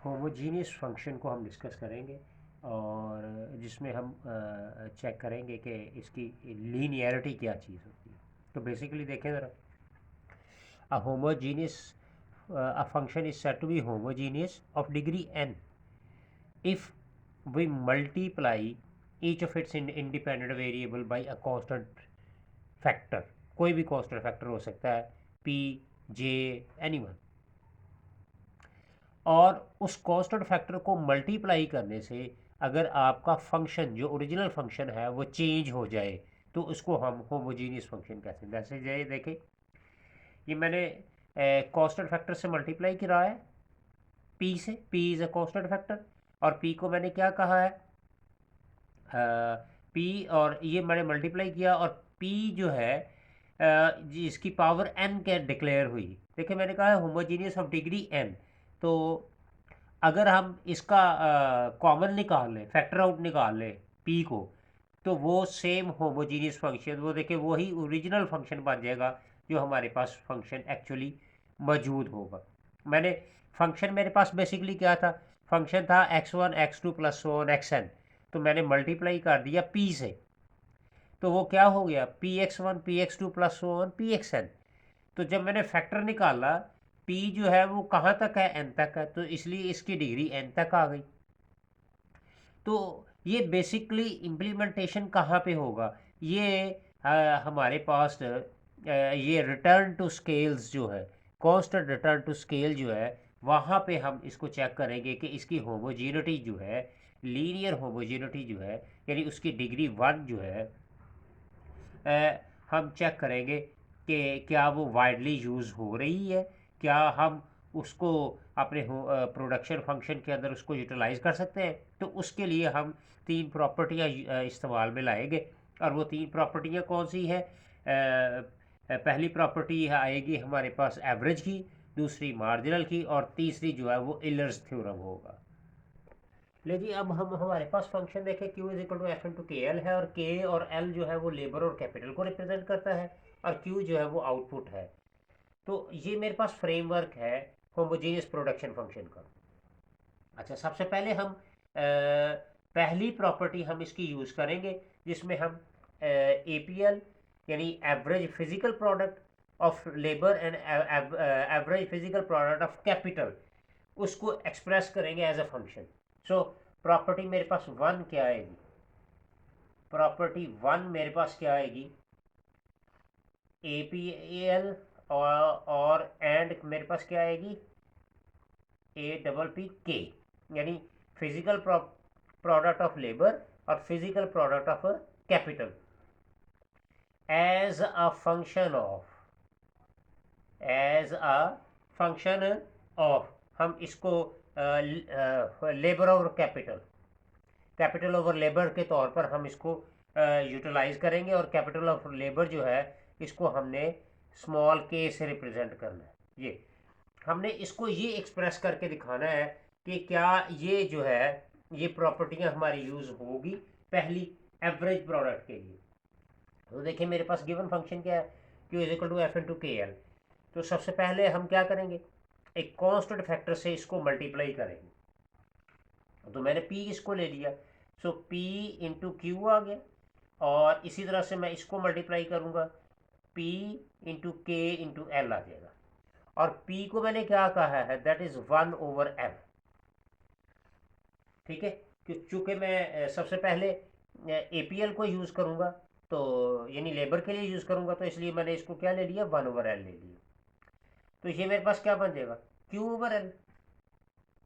Homogeneous function को हम discuss करेंगे और जिसमें हम चेक करेंगे कि इसकी लीनियरिटी क्या चीज़ होती है। तो बेसिकली देखें ज़रा, a homogeneous a function is said to be homogeneous of degree n if we multiply each of its independent variable by a constant factor। कोई भी constant factor हो सकता है, p, j, anyone। और उस कांस्टेंट फैक्टर को multiply करने से अगर आपका फंक्शन जो ओरिजिनल फंक्शन है वो चेंज हो जाए तो उसको हम होमोजीनियस फंक्शन कहते हैं। जैसे ये देखें, ये मैंने कांस्टेंट फैक्टर से मल्टीप्लाई करा है पी से। P is a constant factor और पी को मैंने क्या कहा है, पी, और ये मैंने मल्टीप्लाई किया और पी जो है इसकी पावर एन क्या डिक्लेयर हुई। देखिए मैंने कहा है होमोजीनियस ऑफ डिग्री एन। तो अगर हम इसका कॉमन निकाल लें, फैक्टर आउट निकाल लें पी को, तो वो सेम होमोजीनियस फंक्शन, वो देखिए वही ओरिजिनल फंक्शन बन जाएगा जो हमारे पास फंक्शन एक्चुअली मौजूद होगा। मैंने फंक्शन मेरे पास बेसिकली क्या था, फंक्शन था x1 x2 plus one xn। तो मैंने मल्टीप्लाई कर दिया p से, तो वो क्या हो गया px1 px2 plus one pxn। तो जब मैंने फैक्टर निकाला, p जो है वो कहाँ तक है, n तक है, तो इसलिए इसकी डिग्री n तक आ गई। तो ये बेसिकली इम्प्लीमेंटेशन कहाँ पे होगा, ये हमारे पास ये रिटर्न टू स्केल्स जो है, कांस्टेंट रिटर्न टू स्केल जो है, वहाँ पे हम इसको चेक करेंगे कि इसकी होमोजीनिटी जो है, लीनियर होमोजीनिटी जो है, यानी उसकी डिग्री 1 जो है, हम चेक करेंगे कि क्या वो वाइडली यूज़ हो रही है, क्या हम उसको अपने प्रोडक्शन फंक्शन के अंदर उसको यूटिलाइज कर सकते हैं। तो उसके लिए हम तीन प्रॉपर्टियाँ इस्तेमाल में लाएंगे। और वो तीन प्रॉपर्टियाँ कौन सी हैं, पहली प्रॉपर्टी आएगी हमारे पास एवरेज की, दूसरी मार्जिनल की, और तीसरी जो है वो इलर्स थ्योरम होगा। ले जी, अब हम हमारे पास फंक्शन देखें, Q is equal to F into K L है, और K और L जो है वो लेबर और कैपिटल को रिप्रेजेंट करता है, और Q जो है वो आउटपुट है। तो ये मेरे पास फ्रेमवर्क है होमोजेनियस प्रोडक्शन फंक्शन का। अच्छा, सबसे पहले हम पहली प्रॉपर्टी हम इसकी यूज़ करेंगे जिसमें हम APL यानी average physical product of labour and average physical product of capital, उसको एक्सप्रेस करेंगे as a function. So property मेरे पास वन क्या आएगी, प्रॉपर्टी वन मेरे पास क्या आएगी, APL और एंड मेरे पास क्या आएगी, APP यानी फिजिकल प्रोडक्ट ऑफ लेबर और physical product of capital as a function of, as a function of, हम इसको लेबर और कैपिटल, कैपिटल ओवर लेबर के तौर पर हम इसको यूटिलाइज करेंगे। और कैपिटल ऑफ लेबर जो है इसको हमने स्मॉल के से रिप्रेजेंट करना है। ये हमने इसको ये एक्सप्रेस करके दिखाना है कि क्या ये जो है ये प्रॉपर्टियां हमारी यूज़ होगी पहली एवरेज प्रोडक्ट के लिए। तो देखिए मेरे पास गिवन फंक्शन क्या है, Q is equal to F into K L. तो सबसे पहले हम क्या करेंगे, एक कांस्टेंट फैक्टर से इसको मल्टीप्लाई करेंगे। तो मैंने P इसको ले लिया, सो P इंटू क्यू आ गया, और इसी तरह से मैं इसको मल्टीप्लाई करूंगा, P इंटू के इंटू एल आ जाएगा। और P को मैंने क्या कहा है, दैट इज 1/L। ठीक है, चूंकि मैं सबसे पहले APL को यूज़ करूंगा, तो यानी लेबर के लिए यूज़ करूंगा, तो इसलिए मैंने इसको क्या ले लिया, 1/L ले लिया। तो ये मेरे पास क्या बन जाएगा, Q/L।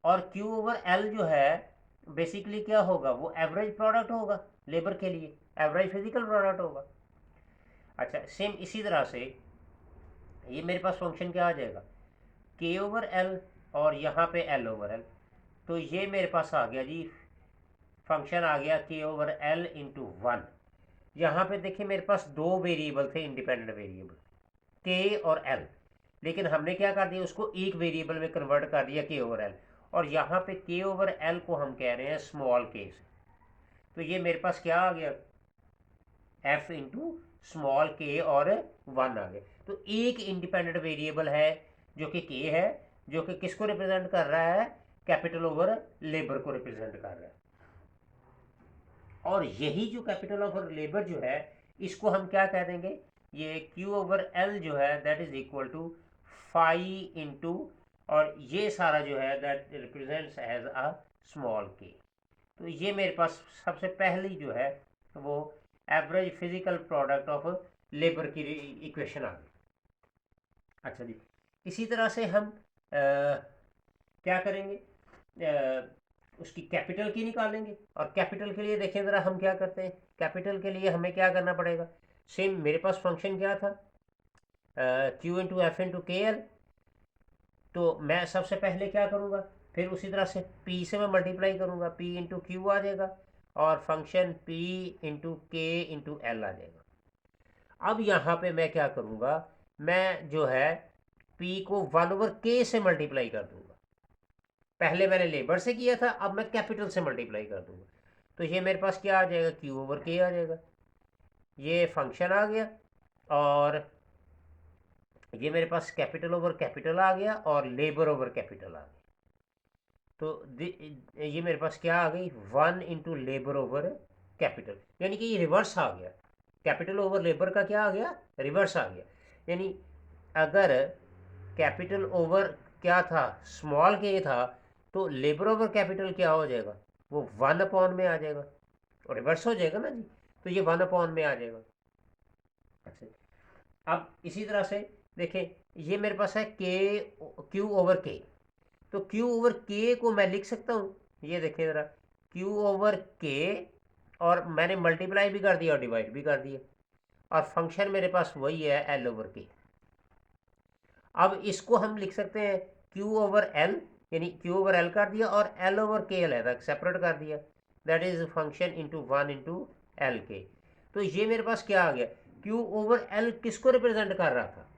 और Q/L जो है बेसिकली क्या होगा, वो एवरेज प्रोडक्ट होगा लेबर के लिए, एवरेज फिजिकल प्रोडक्ट होगा। अच्छा, सेम इसी तरह से ये मेरे पास फंक्शन क्या आ जाएगा, K/L, और यहाँ पे L/L। तो ये मेरे पास आ गया जी, फंक्शन आ गया K/L इंटू 1। यहाँ पे देखिए मेरे पास दो वेरिएबल थे, इंडिपेंडेंट वेरिएबल K और L, लेकिन हमने क्या कर दिया, उसको एक वेरिएबल में कन्वर्ट कर दिया K/L। और यहाँ पे K/L को हम कह रहे हैं स्मॉल के से। तो ये मेरे पास क्या आ गया, F इंटू स्मॉल के और 1 आ गया। तो एक इंडिपेंडेंट वेरिएबल है जो कि K है, जो कि किसको रिप्रेजेंट कर रहा है, कैपिटल ओवर लेबर को रिप्रेजेंट कर रहा है। और यही जो कैपिटल ओवर लेबर जो है, इसको हम क्या कह देंगे, ये Q ओवर L जो है that is equal to phi into, और ये सारा जो है that represents as a small K. तो ये मेरे पास सबसे पहली जो है वो average physical product of labour की इक्वेशन आ गई। अच्छा जी, इसी तरह से हम क्या करेंगे, उसकी कैपिटल की निकालेंगे। और कैपिटल के लिए देखें ज़रा हम क्या करते हैं, कैपिटल के लिए हमें क्या करना पड़ेगा, सेम मेरे पास फंक्शन क्या था, Q into F into K L. तो मैं सबसे पहले क्या करूँगा, फिर उसी तरह से P से मैं मल्टीप्लाई करूँगा, P इंटू क्यू आ जाएगा, और फंक्शन P इंटू के इंटू एल आ जाएगा। अब यहाँ पे मैं क्या करूँगा, मैं जो है P को 1/k से मल्टीप्लाई कर दूँगा। पहले मैंने लेबर से किया था, अब मैं कैपिटल से मल्टीप्लाई कर दूँगा। तो ये मेरे पास क्या आ जाएगा, Q/k आ जाएगा। ये फंक्शन आ गया, और ये मेरे पास कैपिटल ओवर कैपिटल आ गया, और लेबर ओवर कैपिटल आ गया। तो ये मेरे पास क्या आ गई, 1 इंटू लेबर ओवर कैपिटल, यानी कि ये रिवर्स आ गया। कैपिटल ओवर लेबर का क्या आ गया, रिवर्स आ गया। यानी अगर कैपिटल ओवर क्या था, स्मॉल के था, तो लेबर ओवर कैपिटल क्या हो जाएगा, वो 1/में आ जाएगा, और रिवर्स हो जाएगा ना जी। तो ये 1/में आ जाएगा। अच्छा, अब इसी तरह से देखें, ये मेरे पास है के Q/k। तो Q/k को मैं लिख सकता हूँ, ये देखें ज़रा, Q/k, और मैंने मल्टीप्लाई भी कर दिया और डिवाइड भी कर दिया, और फंक्शन मेरे पास वही है L/k। अब इसको हम लिख सकते हैं Q/L, यानी Q/L कर दिया, और L/k अलग सेपरेट कर दिया, that is function into 1 into L के। तो ये मेरे पास क्या आ गया, Q/L किसको रिप्रेजेंट कर रहा था,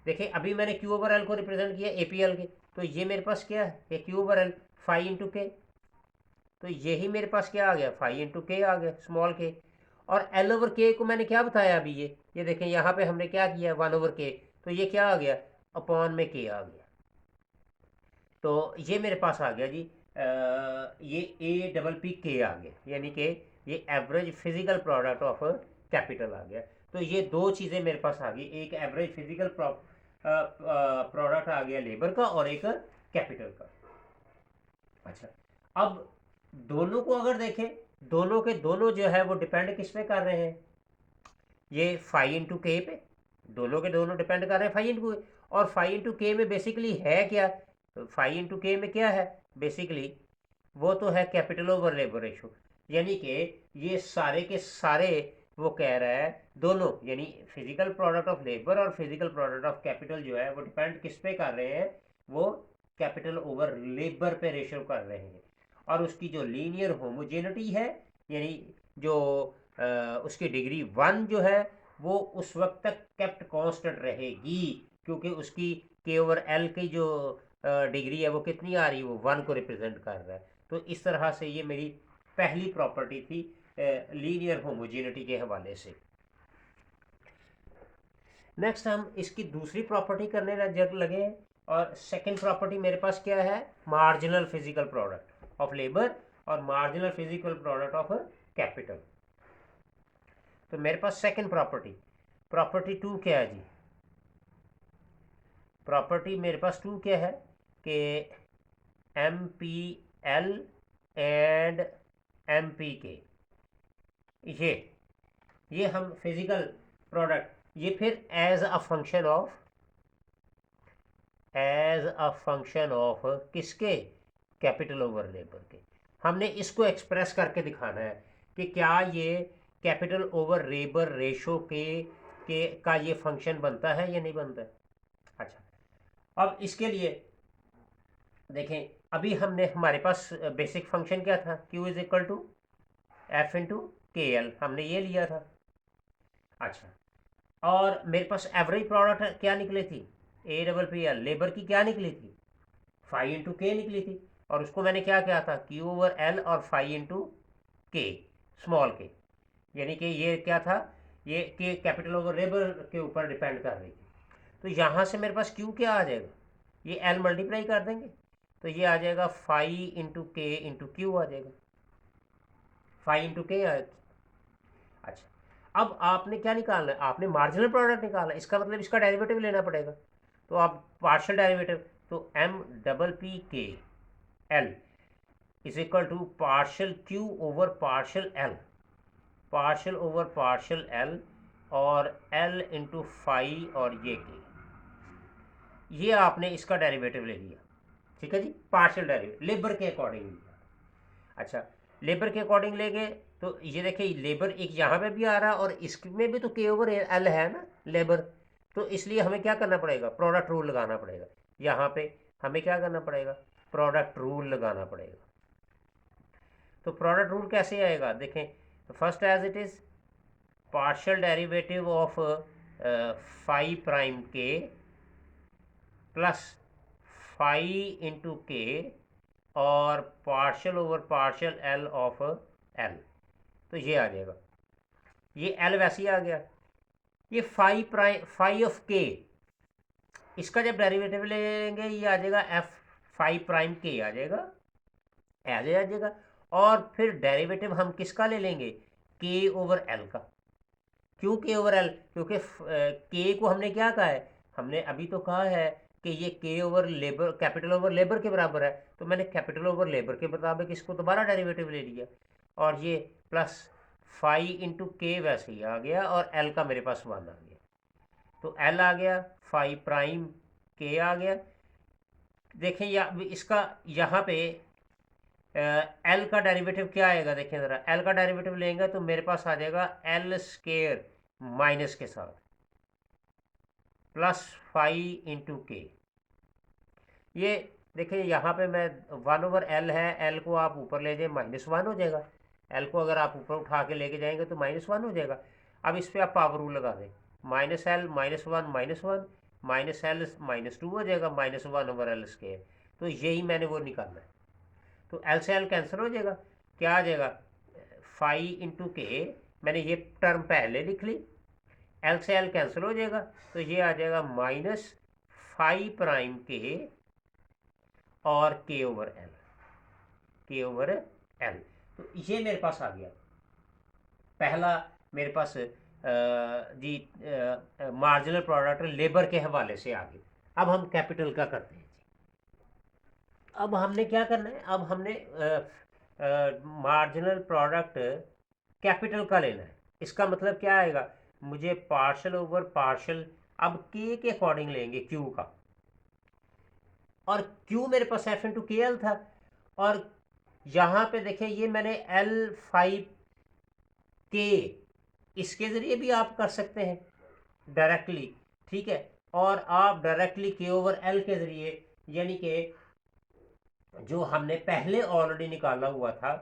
देखिए अभी मैंने Q/L को रिप्रेजेंट किया APL के। तो ये मेरे पास क्या है, Q/L फाई इंटू के। तो यही मेरे पास क्या आ गया, फाई इंटू के आ गया, स्मॉल के। और L/k को मैंने क्या बताया अभी, ये देखें यहाँ पे हमने क्या किया, 1/k। तो ये क्या आ गया, अपॉन में k आ गया। तो ये मेरे पास आ गया जी, ये APPK आ गया, यानी कि ये average physical product of capital आ गया। तो ये दो चीज़ें मेरे पास आ गई, एक एवरेज फिजिकल प्रोडक्ट आ गया लेबर का, और एक कैपिटल का। अच्छा, अब दोनों को अगर देखें, दोनों के दोनों जो है वो डिपेंड किस पे कर रहे हैं, ये फाई इंटू के पे, दोनों के दोनों डिपेंड कर रहे हैं फाई इंटू। और फाई इंटू के में बेसिकली है क्या, फाई इंटू के में क्या है बेसिकली, वो तो है कैपिटल ओवर लेबर रेशो। यानी कि ये सारे के सारे वो कह रहा है, दोनों यानी फिजिकल प्रोडक्ट ऑफ लेबर और फिजिकल प्रोडक्ट ऑफ कैपिटल जो है वो डिपेंड किस पे कर रहे हैं, वो कैपिटल ओवर लेबर पे रेशो कर रहे हैं। और उसकी जो लीनियर होमोजेनिटी है, यानी जो उसकी डिग्री 1 जो है वो उस वक्त तक केप्ट कांस्टेंट रहेगी, क्योंकि उसकी K/L की जो डिग्री है वो कितनी आ रही है, वो 1 को रिप्रेजेंट कर रहा है। तो इस तरह से ये मेरी पहली प्रॉपर्टी थी लीनियर होमोजेनिटी के हवाले से। नेक्स्ट हम इसकी दूसरी प्रॉपर्टी करने लगे, और सेकंड प्रॉपर्टी मेरे पास क्या है, marginal physical product of labour और marginal physical product of capital. तो मेरे पास सेकंड प्रॉपर्टी 2 क्या है जी, प्रॉपर्टी मेरे पास 2 क्या है कि MPL एंड MPK, ये हम फिजिकल प्रोडक्ट, ये फिर एज अ फंक्शन ऑफ किसके, कैपिटल ओवर लेबर के। हमने इसको एक्सप्रेस करके दिखाना है कि क्या ये कैपिटल ओवर लेबर रेशो के का ये फंक्शन बनता है या नहीं बनता है। अच्छा, अब इसके लिए देखें, अभी हमने हमारे पास बेसिक फंक्शन क्या था, Q=F इंटू के एल, हमने ये लिया था। अच्छा, और मेरे पास एवरेज प्रोडक्ट क्या निकली थी, APPL लेबर की क्या निकली थी, फाई इंटू के निकली थी। और उसको मैंने क्या किया था, Q/L और फाई इंटू के, स्मॉल के, यानी कि ये क्या था, ये के कैपिटल ओवर लेबर के ऊपर डिपेंड कर रही थी। तो यहाँ से मेरे पास Q क्या आ जाएगा, ये L मल्टीप्लाई कर देंगे, तो ये आ जाएगा फाई इंटू के इंटू क्यू आ जाएगा, फाई इंटू के। अच्छा, अब आपने क्या निकालना है, आपने मार्जिनल प्रोडक्ट निकालना है, इसका मतलब इसका डेरिवेटिव लेना पड़ेगा। तो आप पार्शियल डेरिवेटिव, तो M double P K L is equal to partial Q over partial L, partial over partial L और एल इंटू फाई और ये के, ये आपने इसका डेरिवेटिव ले लिया। ठीक है जी, पार्शियल डेरिवेटिव लेबर के अकॉर्डिंग लिया। अच्छा, लेबर के अकॉर्डिंग लेंगे तो ये देखिए लेबर एक यहाँ पे भी आ रहा है और इसमें भी तो के ओवर एल है ना लेबर, तो इसलिए हमें क्या करना पड़ेगा, प्रोडक्ट रूल लगाना पड़ेगा। यहाँ पे हमें क्या करना पड़ेगा, प्रोडक्ट रूल लगाना पड़ेगा। तो प्रोडक्ट रूल कैसे आएगा, देखें, तो first as it is partial derivative of phi prime K plus phi into K और partial over partial L of L, तो ये आ जाएगा, ये एल वैसे ही आ गया। ये फाई प्राइम फाई ऑफ के, इसका जब डेरिवेटिव लेंगे ये आ जाएगा एफ फाई प्राइम के आ जाएगा, ऐसे आ जाएगा। और फिर डेरिवेटिव हम किसका ले लेंगे, के ओवर एल का। क्यों के ओवर एल, क्योंकि के को हमने क्या कहा है, हमने अभी तो कहा है कि ये के over labour, capital over labour के बराबर है, तो मैंने कैपिटल ओवर लेबर के मुताबिक इसको दोबारा डेरिवेटिव ले लिया, और ये प्लस फाई इंटू के वैसे ही आ गया और एल का मेरे पास 1 आ गया, तो एल आ गया, फाई प्राइम के आ गया। देखें इसका यहाँ पे एल का डेरिवेटिव क्या आएगा, देखें ज़रा, एल का डेरिवेटिव लेंगे तो मेरे पास आ जाएगा एल स्केयर माइनस के साथ प्लस फाई इंटू के। ये देखिए यहाँ पे मैं 1 ओवर एल है, एल को आप ऊपर ले जाए -1 हो जाएगा, एल को अगर आप ऊपर उठा के लेके जाएंगे तो -1 हो जाएगा। अब इस पर आप पावर रूल लगा दें, माइनस एल -1 -1 माइनस एल -2 हो जाएगा, -1 ओवर एल स्केयर। तो यही मैंने वो निकालना है, तो एल से एल कैंसिल हो जाएगा, क्या आ जाएगा, फाई इंटू के, मैंने ये टर्म पहले लिख ली, एल से एल कैंसिल हो जाएगा, तो ये आ जाएगा माइनस फाई प्राइम के और के ओवर एल, के ओवर एल। तो ये मेरे पास आ गया पहला, मेरे पास जी मार्जिनल प्रोडक्ट लेबर के हवाले से आ गई। अब हम कैपिटल का करते हैं जी। अब हमने क्या करना है, अब हमने मार्जिनल प्रोडक्ट कैपिटल का लेना है। इसका मतलब क्या आएगा, मुझे पार्शल ओवर पार्शल, अब के अकॉर्डिंग लेंगे क्यू का, और क्यू मेरे पास एफ इंटू के एल था, और यहाँ पे देखें ये मैंने एल फाइव के, इसके ज़रिए भी आप कर सकते हैं डायरेक्टली, ठीक है, और आप डायरेक्टली के ओवर एल के ज़रिए, यानी कि जो हमने पहले ऑलरेडी निकाला हुआ था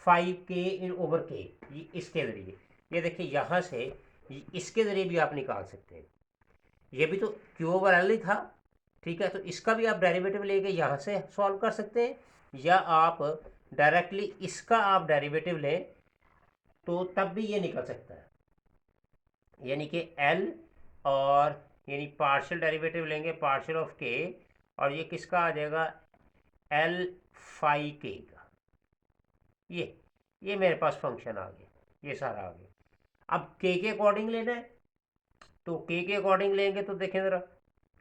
5k इन ओवर के, ये इसके ज़रिए, ये देखिए यहाँ से इसके ज़रिए भी आप निकाल सकते हैं। ये भी तो क्यू ओवर एल ही था, ठीक है, तो इसका भी आप डेरिवेटिव लेके यहाँ से सॉल्व कर सकते हैं, या आप डायरेक्टली इसका आप डेरिवेटिव लें तो तब भी ये निकल सकता है, यानी कि एल और यानी पार्शियल डेरिवेटिव लेंगे पार्शियल ऑफ के, और ये किसका आ जाएगा, एल फाई के का। ये मेरे पास फंक्शन आ गया, ये सारा आ गया। अब के अकॉर्डिंग लेना है, तो के अकॉर्डिंग लेंगे तो देखें ज़रा,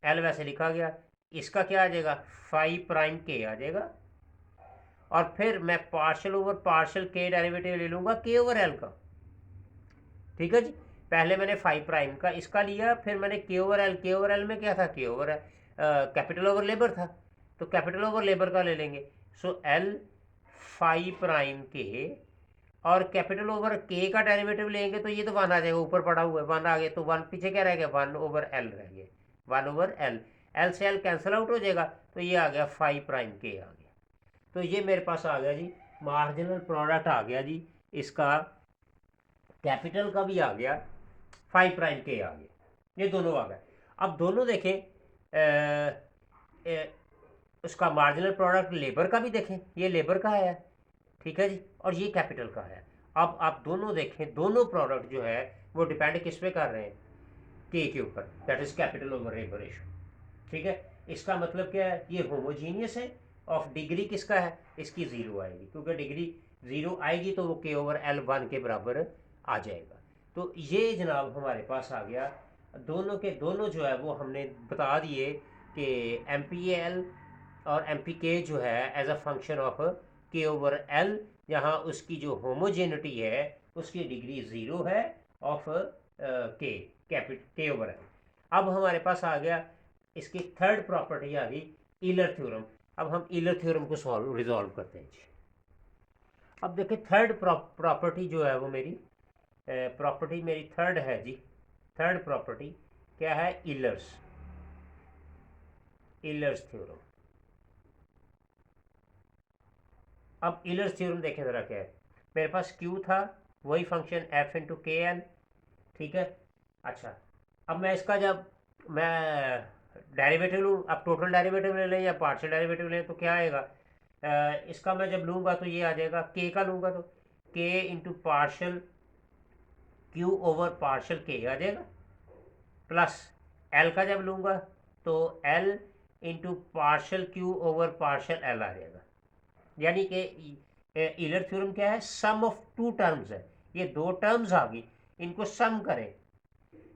एल वैसे लिखा गया, इसका क्या आ जाएगा, फाई प्राइम के आ जाएगा, और फिर मैं पार्शियल ओवर पार्शियल के डेरिवेटिव ले लूँगा के ओवर एल का, ठीक है जी। पहले मैंने फाई प्राइम का इसका लिया, फिर मैंने के ओवर एल में क्या था, के ओवर कैपिटल ओवर लेबर था, तो कैपिटल ओवर लेबर का ले लेंगे, सो एल फाई प्राइम के, और कैपिटल ओवर के का डेरिवेटिव लेंगे तो ये तो 1 आ जाएगा, ऊपर पड़ा हुआ है 1 आ गया, तो 1 पीछे क्या रह गया, 1 ओवर एल रह गया, 1 ओवर एल, एल से एल कैंसिल आउट हो जाएगा, तो ये आ गया फाई प्राइम के आ गया। तो ये मेरे पास आ गया जी मार्जिनल प्रोडक्ट आ गया जी, इसका कैपिटल का भी आ गया, फाई प्राइम के आ गया, ये दोनों आ गए। अब दोनों देखें, उसका मार्जिनल प्रोडक्ट लेबर का भी देखें, ये लेबर का है, ठीक है जी, और ये कैपिटल का है। अब आप दोनों देखें, दोनों प्रोडक्ट जो है वो डिपेंड किस पे कर रहे हैं, के ऊपर, that is capital over labour ratio, ठीक है। इसका मतलब क्या है, ये होमोजीनियस है ऑफ डिग्री किसका है, इसकी 0 आएगी, क्योंकि डिग्री 0 आएगी तो वो के ओवर एल 1 के बराबर आ जाएगा। तो ये जनाब हमारे पास आ गया, दोनों के दोनों जो है वो हमने बता दिए कि एम पी एल और एम पी के जो है एज अ फंक्शन ऑफ के ओवर एल, यहाँ उसकी जो होमोजेनिटी है उसकी डिग्री 0 है ऑफ के कैपिट के ओवर एल। अब हमारे पास आ गया इसकी थर्ड प्रॉपर्टी आ गई ईलर थ्योरम। अब हम ईलर थ्योरम को रिजॉल्व करते हैं जी। अब देखिए थर्ड प्रॉपर्टी जो है वो मेरी प्रॉपर्टी मेरी थर्ड है जी। थर्ड प्रॉपर्टी क्या है, ईलर्स थ्योरम। अब ईलर्स थ्योरम देखें ज़रा क्या है। मेरे पास Q था, वही function f into K L, ठीक है। अच्छा, अब मैं इसका जब मैं डेरिवेटिव लूँ, अब टोटल डेरिवेटिव ले लें या पार्शियल डेरिवेटिव लें तो क्या आएगा, इसका मैं जब लूँगा तो ये आ जाएगा, k का लूँगा तो k into partial Q over partial k आ जाएगा, प्लस L का जब लूँगा तो L into partial Q over partial L आ जाएगा। यानी कि ईलर थ्योरम क्या है, सम ऑफ टू टर्म्स है, ये दो टर्म्स आ गई, इनको सम करें,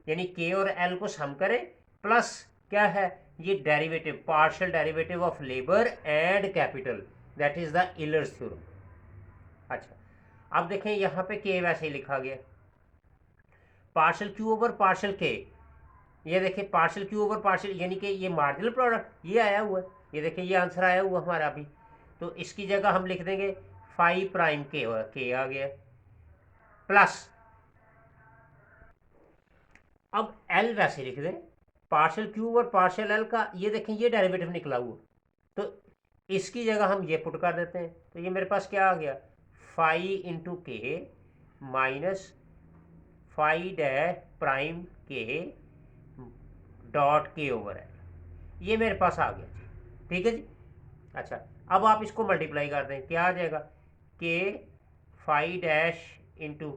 यानी के और एल को सम करें, प्लस क्या है ये derivative, partial derivative of labour and capital, that is the Euler's theorem. अच्छा, अब देखें यहाँ पे के वैसे ही लिखा गया, पार्शियल क्यू ओवर पार्शियल के, ये देखिए पार्शियल क्यू ओवर पार्शियल, यानी कि ये मार्जिनल प्रोडक्ट ये आया हुआ है, ये देखिए ये आंसर आया हुआ हमारा अभी। तो इसकी जगह हम लिख देंगे फाइव प्राइम के आ गया, प्लस अब एल वैसे लिख दें, partial Q over partial L का, ये देखें ये डेरिवेटिव निकला हुआ, तो इसकी जगह हम ये पुट कर देते हैं, तो ये मेरे पास क्या आ गया, फाइव इंटू के माइनस फाइव डैश प्राइम के डॉट के ओवर एल, ये मेरे पास आ गया जी, ठीक है जी। अच्छा, अब आप इसको मल्टीप्लाई कर दें, क्या आ जाएगा, के फाइव डैश इंटू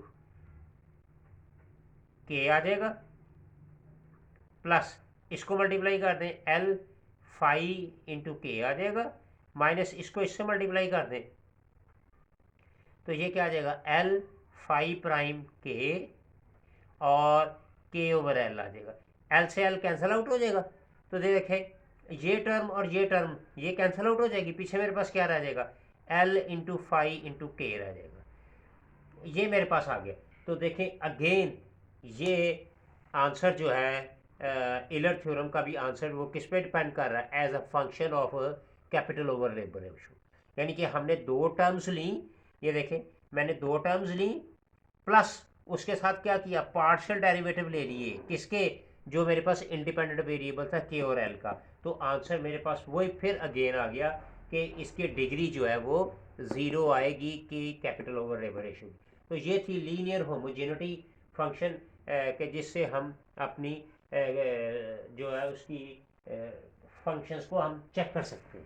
के आ जाएगा, प्लस इसको मल्टीप्लाई कर दें, एल फाइव इंटू के आ जाएगा, माइनस इसको इससे मल्टीप्लाई कर दें तो ये क्या आ जाएगा, एल फाइव प्राइम के और के ओवर एल आ जाएगा, एल से एल कैंसिल आउट हो जाएगा, तो देखें ये टर्म और ये टर्म ये कैंसिल आउट हो जाएगी, पीछे मेरे पास क्या रह जाएगा, एल इंटू फाइव इंटू के रह जाएगा, ये मेरे पास आ गया। तो देखें अगेन ये आंसर जो है ईलर थ्योरम का भी आंसर वो किस पे डिपेंड कर रहा है, as a function of capital over labour ratio, यानी कि हमने दो टर्म्स ली, ये देखें मैंने दो टर्म्स ली, प्लस उसके साथ क्या किया, पार्शियल डेरिवेटिव ले लिए, किसके, जो मेरे पास इंडिपेंडेंट वेरिएबल था के और एल का, तो आंसर मेरे पास वही फिर अगेन आ गया कि इसकी डिग्री जो है वो 0 आएगी कि कैपिटल ओवर लेबर रेशियो। तो ये थी लीनियर होमोजेनिटी फंक्शन के जिससे हम अपनी जो है उसकी फंक्शंस को हम चेक कर सकते हैं।